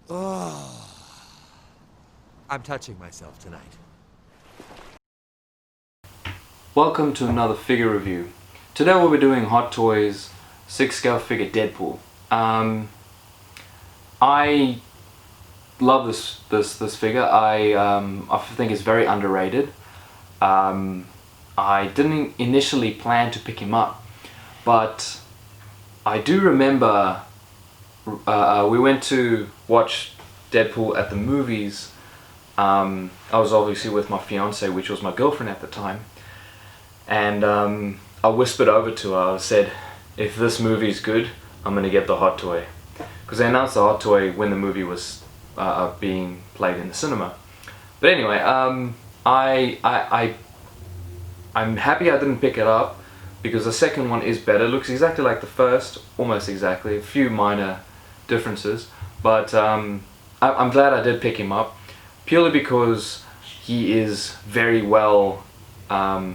Oh, I'm touching myself tonight. Welcome to another figure review. Today we'll be doing Hot Toys 6 scale figure Deadpool. I love this figure. I think it's very underrated. I didn't initially plan to pick him up, but I do remember we went to watch Deadpool at the movies. I was obviously with my fiance, which was my girlfriend at the time, and I whispered over to her. I said, if this movie's good, I'm gonna get the Hot Toy, because they announced the Hot Toy when the movie was being played in the cinema. But anyway, I'm happy I didn't pick it up, because the second one is better. It looks exactly like the first, almost exactly, a few minor differences, but I'm glad I did pick him up, purely because he is very well, I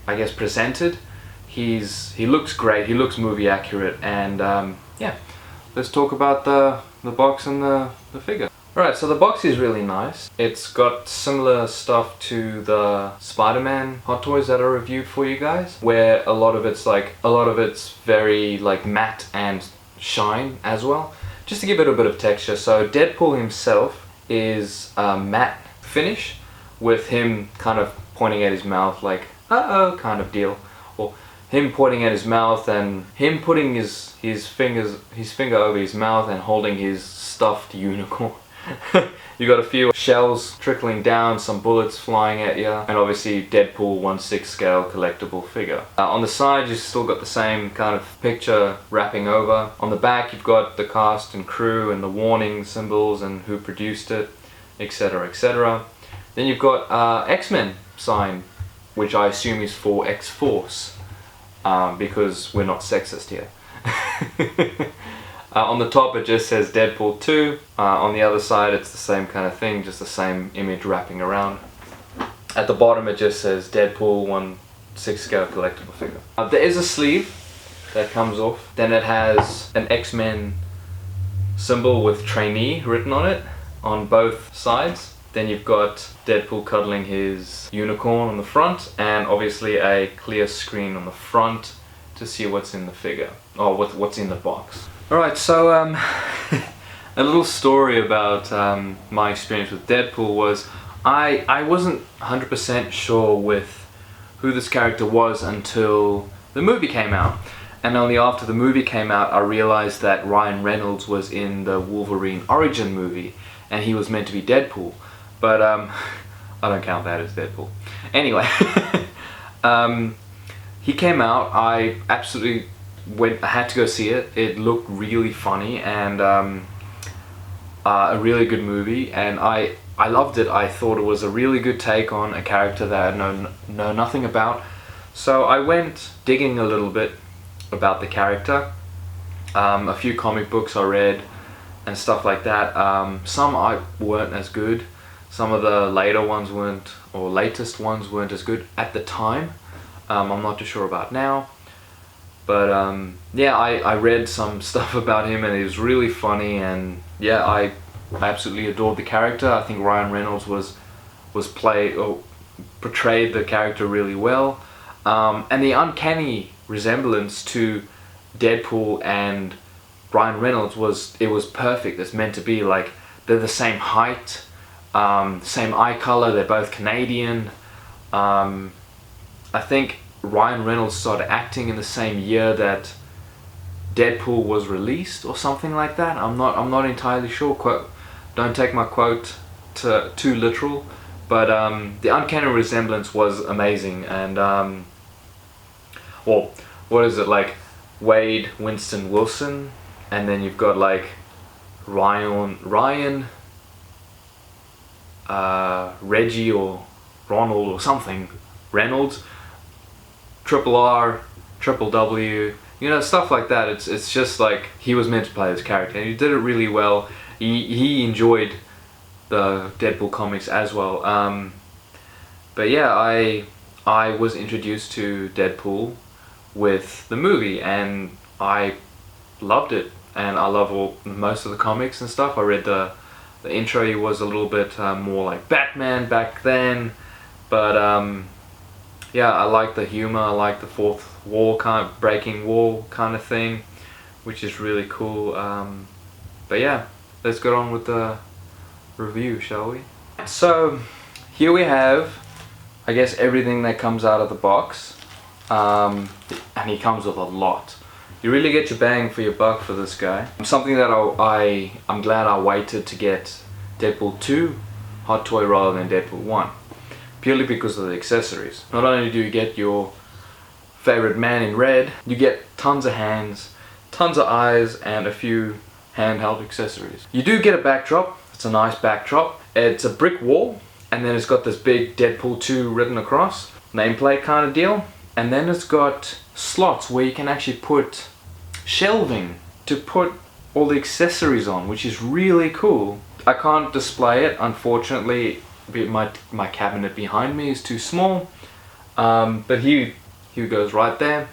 guess, presented. He looks great, he looks movie accurate, and yeah, let's talk about the box and the figure. Alright, so the box is really nice. It's got similar stuff to the Spider-Man Hot Toys that I reviewed for you guys, where a lot of it's very like matte and shine as well, just to give it a bit of texture. So Deadpool himself is a matte finish, with him kind of pointing at his mouth like uh-oh kind of deal, or him pointing at his mouth and him putting his finger over his mouth and holding his stuffed unicorn. You got a few shells trickling down, some bullets flying at you, and obviously Deadpool 1/6 scale collectible figure. On the side you've still got the same kind of picture wrapping over. On the back you've got the cast and crew and the warning symbols and who produced it, etc, etc. Then you've got X-Men sign, which I assume is for X-Force, because we're not sexist here. On the top it just says Deadpool 2, on the other side it's the same kind of thing, just the same image wrapping around. At the bottom it just says Deadpool 1/6 scale collectible figure. There is a sleeve that comes off, then it has an X-Men symbol with trainee written on it on both sides. Then you've got Deadpool cuddling his unicorn on the front, and obviously a clear screen on the front to see what's in the figure, or what's in the box. Alright, so a little story about my experience with Deadpool was I wasn't 100% sure with who this character was until the movie came out. And only after the movie came out I realized that Ryan Reynolds was in the Wolverine origin movie and he was meant to be Deadpool. But I don't count that as Deadpool. Anyway, he came out, I absolutely I had to go see it. It looked really funny and a really good movie, and I loved it. I thought it was a really good take on a character that I know nothing about. So I went digging a little bit about the character. A few comic books I read and stuff like that. Some weren't as good. Some of the later ones weren't, or latest ones weren't as good at the time. I'm not too sure about now. But yeah, I read some stuff about him and it was really funny, and yeah, I absolutely adored the character. I think Ryan Reynolds portrayed the character really well, and the uncanny resemblance to Deadpool and Ryan Reynolds was perfect. It's meant to be like they're the same height, same eye color. They're both Canadian. I think Ryan Reynolds started acting in the same year that Deadpool was released or something like that. I'm not entirely sure. Don't take my quote too literal, but the uncanny resemblance was amazing. And well, what is it, like Wade Winston Wilson, and then you've got like Ryan Reggie or Ronald or something Reynolds, Triple R, Triple W, you know, stuff like that. It's just like he was meant to play this character, and he did it really well. He enjoyed the Deadpool comics as well. But yeah, I was introduced to Deadpool with the movie, and I loved it. And I love most of the comics and stuff. I read the The intro he was a little bit more like Batman back then, but yeah, I like the humor, I like the fourth wall breaking wall kind of thing, which is really cool. But yeah, let's get on with the review, shall we? So here we have, I guess, everything that comes out of the box, and he comes with a lot. You really get your bang for your buck for this guy. Something that I'm glad I waited to get Deadpool 2 Hot Toy rather than Deadpool 1. Purely because of the accessories. Not only do you get your favorite man in red, you get tons of hands, tons of eyes, and a few handheld accessories. You do get a backdrop. It's a nice backdrop. It's a brick wall, and then it's got this big Deadpool 2 written across, nameplate kind of deal. And then it's got slots where you can actually put shelving to put all the accessories on, which is really cool. I can't display it, unfortunately. My cabinet behind me is too small, but here goes right there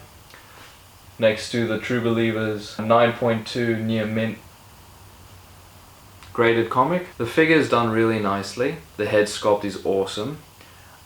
next to the True Believers 9.2 near mint graded comic. The figure is done really nicely. The head sculpt is awesome.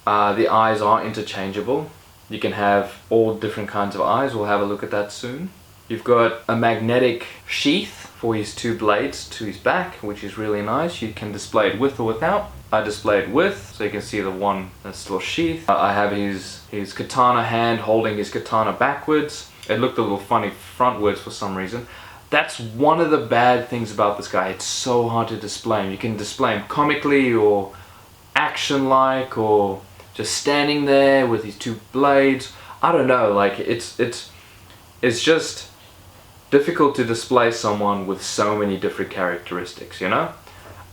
The eyes are interchangeable. You can have all different kinds of eyes. We'll have a look at that soon. You've got a magnetic sheath for his two blades to his back, which is really nice. You can display it with or without. I display it with, so you can see the one that's still sheathed. I have his katana hand holding his katana backwards. It looked a little funny frontwards for some reason. That's one of the bad things about this guy. It's so hard to display him. You can display him comically or action-like, or just standing there with his two blades. I don't know, like it's just difficult to display someone with so many different characteristics, you know?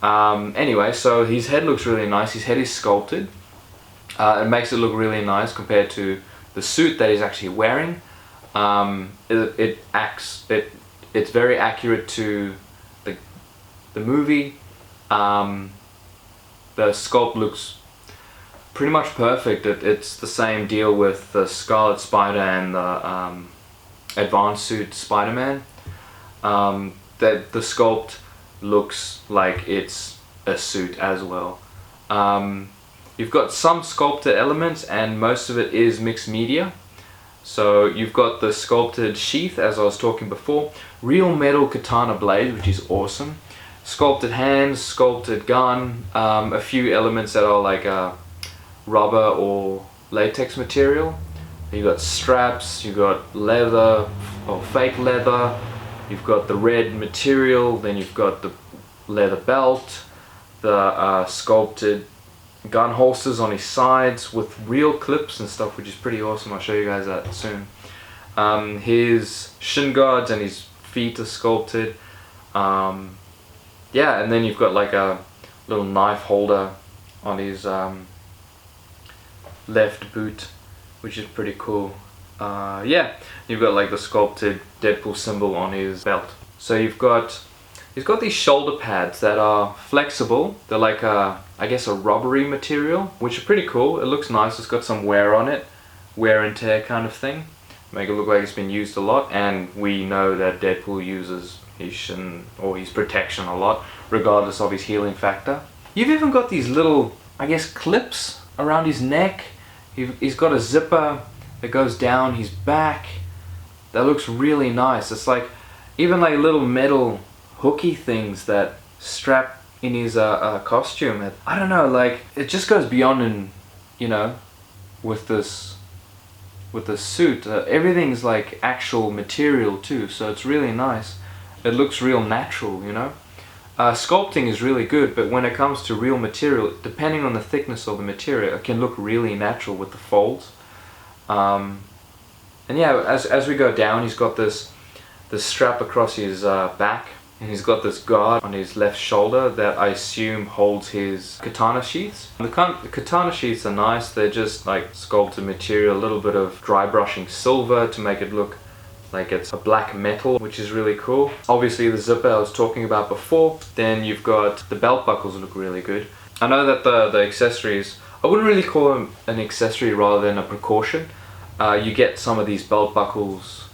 Anyway, so his head looks really nice. His head is sculpted. It makes it look really nice compared to the suit that he's actually wearing. It's very accurate to the movie. The sculpt looks pretty much perfect. It's the same deal with the Scarlet Spider and the advanced suit Spider-Man. That the sculpt looks like it's a suit as well. You've got some sculpted elements, and most of it is mixed media. So you've got the sculpted sheath, as I was talking before, real metal katana blade, which is awesome, sculpted hands, sculpted gun, a few elements that are like rubber or latex material. You've got straps, you've got leather or fake leather, you've got the red material, then you've got the leather belt, the sculpted gun holsters on his sides with real clips and stuff, which is pretty awesome. I'll show you guys that soon. His shin guards and his feet are sculpted. Yeah, and then you've got like a little knife holder on his left boot, which is pretty cool. Yeah, you've got like the sculpted Deadpool symbol on his belt. So he's got these shoulder pads that are flexible. They're like I guess a rubbery material, which are pretty cool. It looks nice. It's got some wear on it, wear and tear kind of thing. Make it look like it's been used a lot, and we know that Deadpool uses his shin or his protection a lot, regardless of his healing factor. You've even got these little, I guess, clips around his neck. He's got a zipper that goes down his back. That looks really nice. It's like even like little metal hooky things that strap in his costume. I don't know, like it just goes beyond, and you know, with this suit, everything's like actual material too, so it's really nice. It looks real natural, you know. Sculpting is really good, but when it comes to real material, depending on the thickness of the material, it can look really natural with the folds. And yeah, as we go down, he's got this strap across his back, and he's got this guard on his left shoulder that I assume holds his katana sheaths. The katana sheaths are nice. They're just like sculpted material, a little bit of dry brushing silver to make it look like it's a black metal, which is really cool. Obviously the zipper I was talking about before. Then you've got the belt buckles look really good. I know that the accessories, I wouldn't really call them an accessory rather than a precaution. You get some of these belt buckles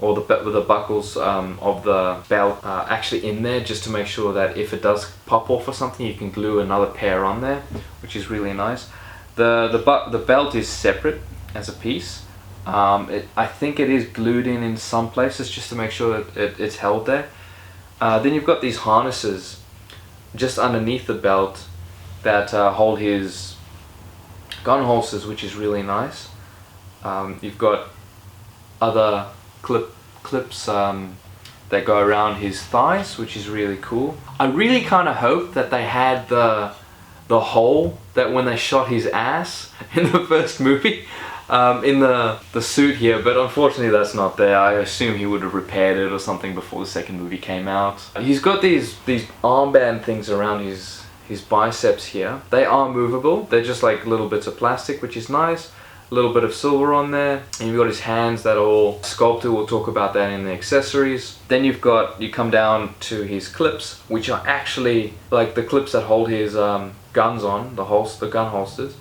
or the buckles of the belt actually in there, just to make sure that if it does pop off or something, you can glue another pair on there, which is really nice. The belt is separate as a piece. I think it is glued in some places just to make sure that it's held there. Then you've got these harnesses just underneath the belt that hold his gun holsters, which is really nice. You've got other clips that go around his thighs, which is really cool. I really kind of hope that they had the hole that when they shot his ass in the first movie in the suit here, but unfortunately that's not there. I assume he would have repaired it or something before the second movie came out. He's got these armband things around his biceps here. They are movable. They're just like little bits of plastic, which is nice. A little bit of silver on there, and you've got his hands that are all sculpted. We'll talk about that in the accessories. Then you come down to his clips, which are actually like the clips that hold his guns on, the gun holsters.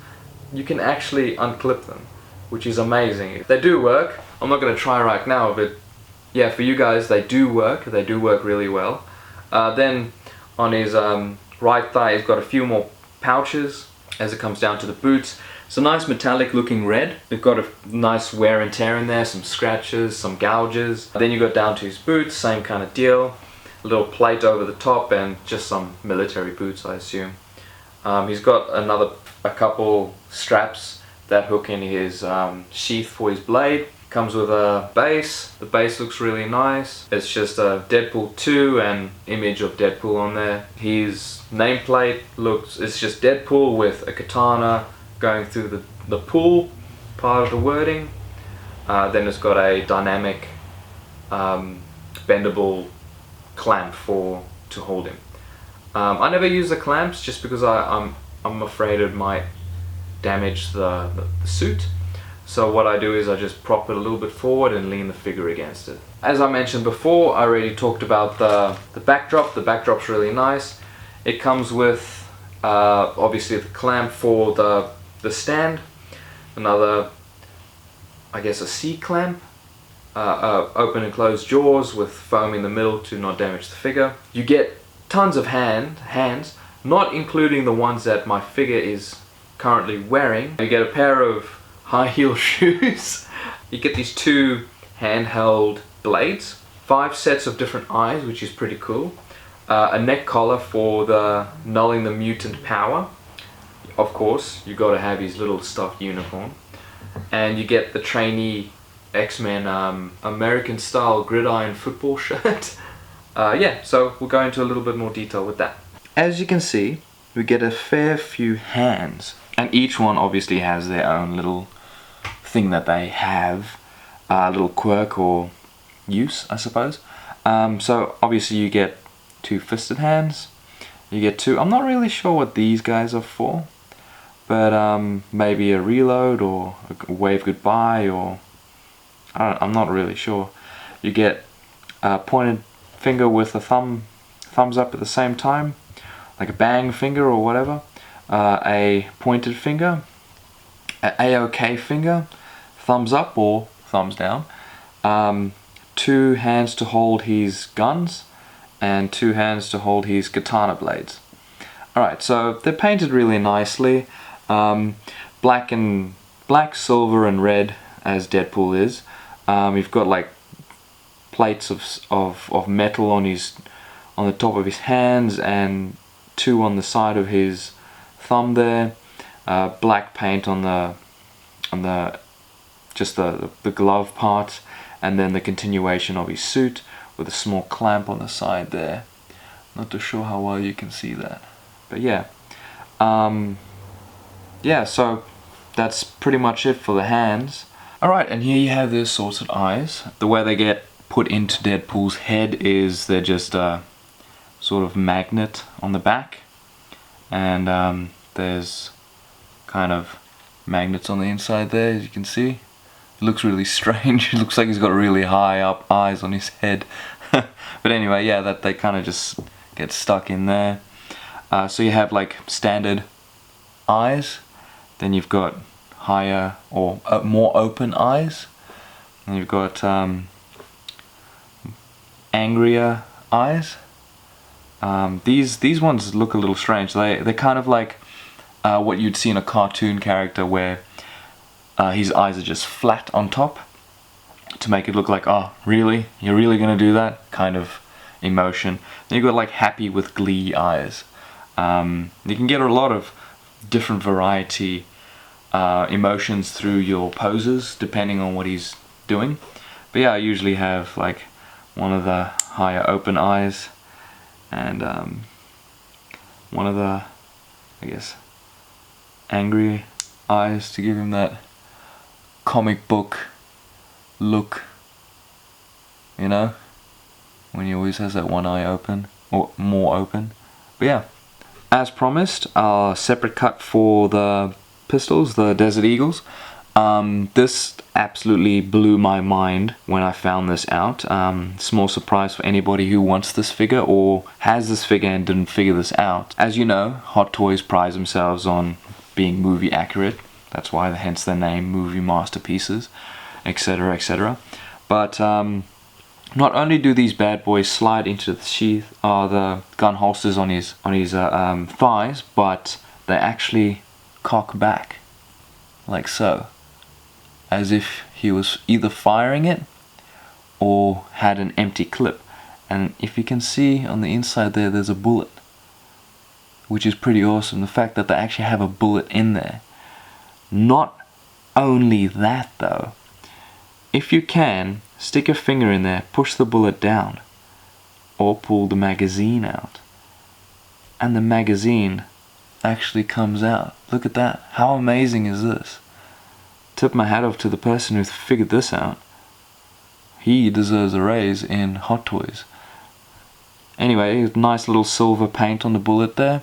You can actually unclip them, which is amazing. They do work. I'm not going to try right now, but yeah, for you guys, they do work. They do work really well. Then on his right thigh, he's got a few more pouches as it comes down to the boots. It's a nice metallic looking red. They've got a nice wear and tear in there, some scratches, some gouges. Then you go down to his boots, same kind of deal. A little plate over the top and just some military boots, I assume. He's got a couple straps that hook in his sheath for his blade. Comes with a base. The base looks really nice. It's just a Deadpool 2 and image of Deadpool on there. His nameplate it's just Deadpool with a katana going through the pool part of the wording. Then it's got a dynamic bendable clamp to hold him. I never use the clamps just because I'm afraid it might damage the suit. So what I do is I just prop it a little bit forward and lean the figure against it. As I mentioned before, I already talked about the backdrop. The backdrop's really nice. It comes with obviously the clamp for the stand, another, I guess, a C-clamp, open and close jaws with foam in the middle to not damage the figure. You get tons of hands, not including the ones that my figure is currently wearing. You get a pair of high heel shoes. You get these 2 handheld blades, 5 sets of different eyes, which is pretty cool. A neck collar for the nulling the mutant power. Of course, you got to have his little stuffed uniform. And you get the trainee X-Men American style gridiron football shirt. Yeah, so we'll go into a little bit more detail with that. As you can see, we get a fair few hands, and each one obviously has their own little thing that they have, a little quirk or use, I suppose. So obviously you get 2 fisted hands, you get 2, I'm not really sure what these guys are for, but maybe a reload or a wave goodbye, or I'm not really sure. You get a pointed finger with a thumbs up at the same time, like a bang finger or whatever, a pointed finger, an A-OK finger, thumbs up or thumbs down, 2 hands to hold his guns, and 2 hands to hold his katana blades. Alright, so they're painted really nicely, black, silver and red as Deadpool is. You've got like plates of metal on the top of his hands and 2 on the side of his thumb there. Black paint on the glove part, and then the continuation of his suit with a small clamp on the side there. Not too sure how well you can see that, but yeah. Yeah, so that's pretty much it for the hands. Alright, and here you have the assorted eyes. The way they get put into Deadpool's head is they're just a sort of magnet on the back, and there's kind of magnets on the inside there, as you can see. It looks really strange. It looks like he's got really high up eyes on his head. But anyway, yeah, that they kind of just get stuck in there. So you have like standard eyes, then you've got higher or more open eyes, and you've got angrier eyes. These ones look a little strange. They're kind of like what you'd see in a cartoon character, where his eyes are just flat on top to make it look like, oh really, you're really gonna do that kind of emotion. Then you've got like happy with glee eyes. You can get a lot of different variety emotions through your poses depending on what he's doing. But yeah, I usually have like one of the higher open eyes and one of the, I guess, angry eyes to give him that comic book look, you know, when he always has that one eye open, or more open. But yeah, as promised, a separate cut for the pistols, the Desert Eagles. This absolutely blew my mind when I found this out. Small surprise for anybody who wants this figure or has this figure and didn't figure this out. As you know, Hot Toys prides themselves on being movie accurate. That's why, hence their name, movie masterpieces, etc., etc. But not only do these bad boys slide into the sheath, the gun holsters on his thighs, but they actually cock back, like so, as if he was either firing it or had an empty clip. And if you can see on the inside there, there's a bullet, which is pretty awesome. The fact that they actually have a bullet in there. Not only that though, if you can, stick your finger in there, push the bullet down, or pull the magazine out, and the magazine actually comes out. Look at that. How amazing is this? Tip my hat off to the person who figured this out. He deserves a raise in Hot Toys. Anyway, nice little silver paint on the bullet there.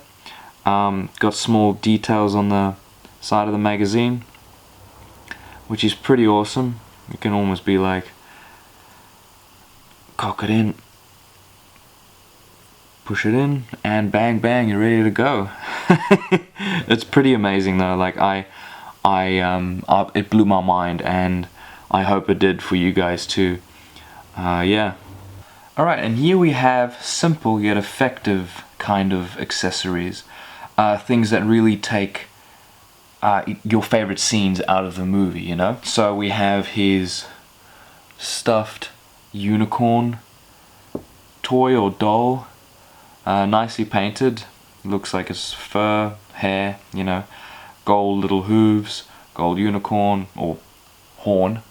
Got small details on the side of the magazine, which is pretty awesome. You can almost be like, cock it in, push it in, and bang bang, you're ready to go. It's pretty amazing though. Like it blew my mind, and I hope it did for you guys too. Yeah. Alright, and here we have simple yet effective kind of accessories. Things that really take your favorite scenes out of the movie, you know? So we have his stuffed unicorn toy or doll, nicely painted. Looks like it's fur, hair, you know, gold little hooves, gold unicorn or horn,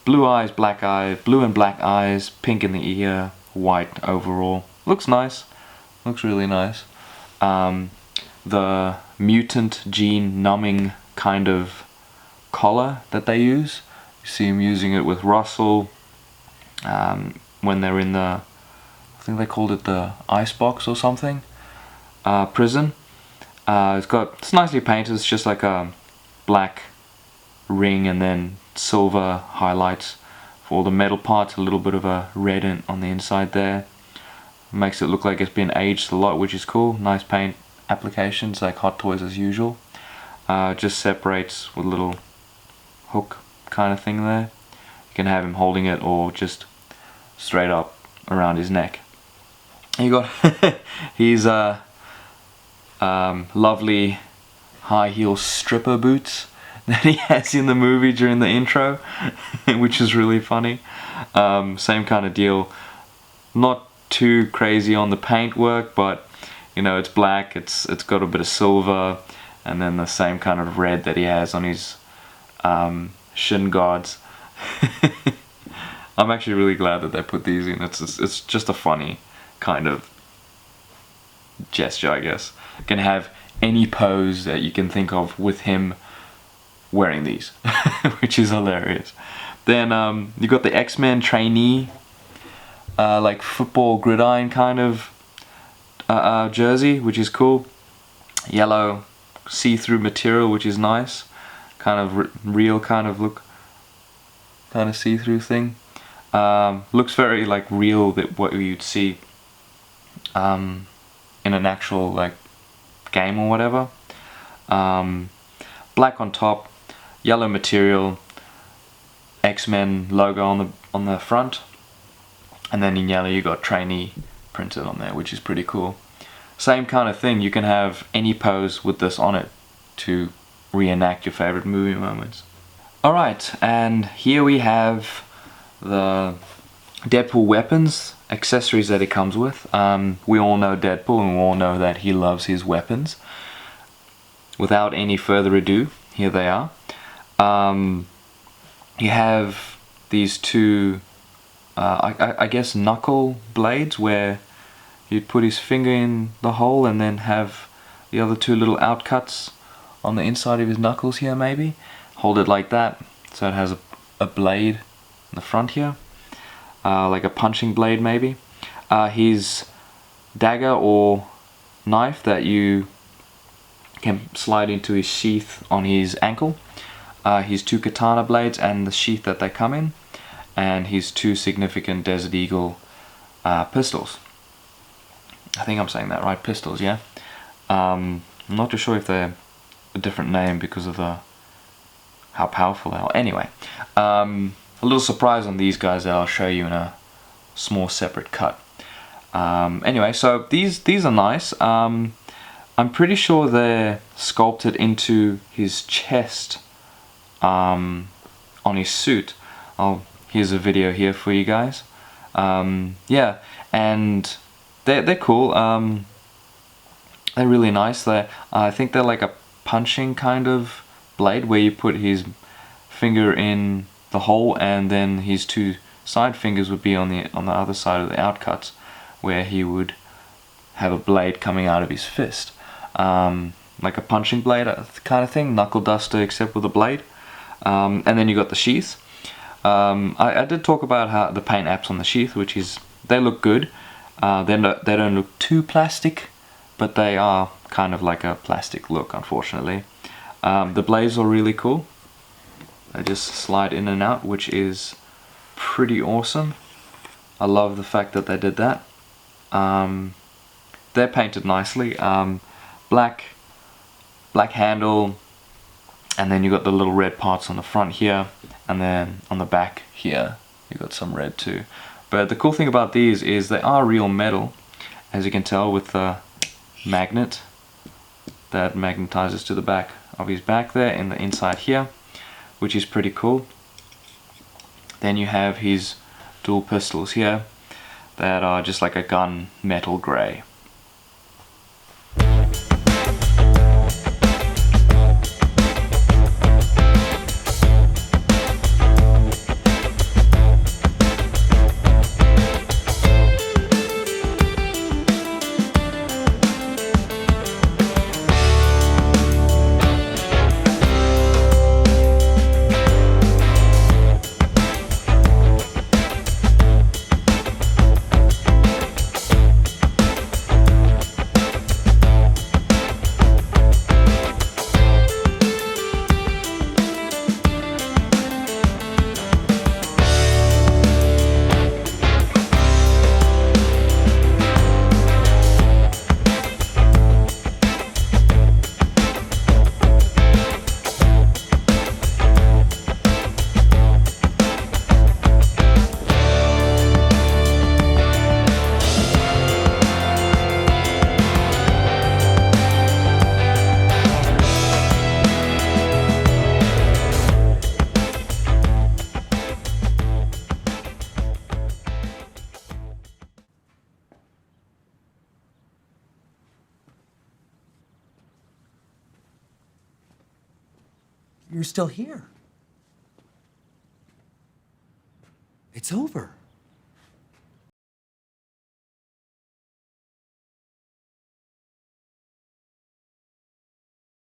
blue eyes, black eyes, blue and black eyes, pink in the ear, white overall. Looks nice, looks really nice. The mutant gene numbing kind of collar that they use. You see him using it with Russell when they're in the, I think they called it the icebox or something, prison. It's nicely painted. It's just like a black ring and then silver highlights for all the metal parts, a little bit of a red on the inside there. Makes it look like it's been aged a lot, which is cool. Nice paint applications like Hot Toys as usual. Just separates with a little hook kind of thing there. You can have him holding it or just straight up around his neck. You got his lovely high heel stripper boots that he has in the movie during the intro, which is really funny. Same kind of deal. Not too crazy on the paint work, but you know, it's black, it's got a bit of silver, and then the same kind of red that he has on his shin guards. I'm actually really glad that they put these in. It's just a funny kind of gesture, I guess. You can have any pose that you can think of with him wearing these, which is hilarious. Then you got the X-Men trainee, like football gridiron kind of jersey, which is cool. Yellow see-through material, which is nice. Kind of real kind of look, kind of see-through thing. Looks very like real, that what you'd see in an actual like game or whatever. Black on top, yellow material, X-Men logo on the front. And then in yellow you got trainee printed on there, which is pretty cool. Same kind of thing, you can have any pose with this on it to reenact your favorite movie moments. Alright, and here we have the Deadpool weapons, accessories that it comes with. We all know Deadpool and we all know that he loves his weapons. Without any further ado, here they are. You have these two, I guess knuckle blades where you'd put his finger in the hole and then have the other two little outcuts on the inside of his knuckles here maybe. Hold it like that, so it has a blade in the front here. Like a punching blade maybe. His dagger or knife that you can slide into his sheath on his ankle. His two katana blades and the sheath that they come in. And his two significant Desert Eagle pistols. I think I'm saying that right, pistols, yeah? I'm not too sure if they're a different name because of how powerful they are. Anyway, a little surprise on these guys that I'll show you in a small separate cut. Anyway, so these are nice. I'm pretty sure they're sculpted into his chest on his suit. Here's a video here for you guys. Yeah, and they're cool. They're really nice. I think they're like a punching kind of blade where you put his finger in the hole and then his two side fingers would be on the other side of the outcuts where he would have a blade coming out of his fist. Like a punching blade kind of thing, knuckle duster except with a blade. And then you got the sheath. I did talk about how the paint apps on the sheath, which is, they look good. They don't look too plastic, but they are kind of like a plastic look, unfortunately. The blades are really cool. They just slide in and out, which is pretty awesome. I love the fact that they did that. They're painted nicely. Black handle, and then you got the little red parts on the front here, and then on the back here you got some red too. But the cool thing about these is they are real metal, as you can tell with the magnet that magnetizes to the back of his back there in the inside here, which is pretty cool. Then you have his dual pistols here that are just like a gun metal grey. You're still here. It's over.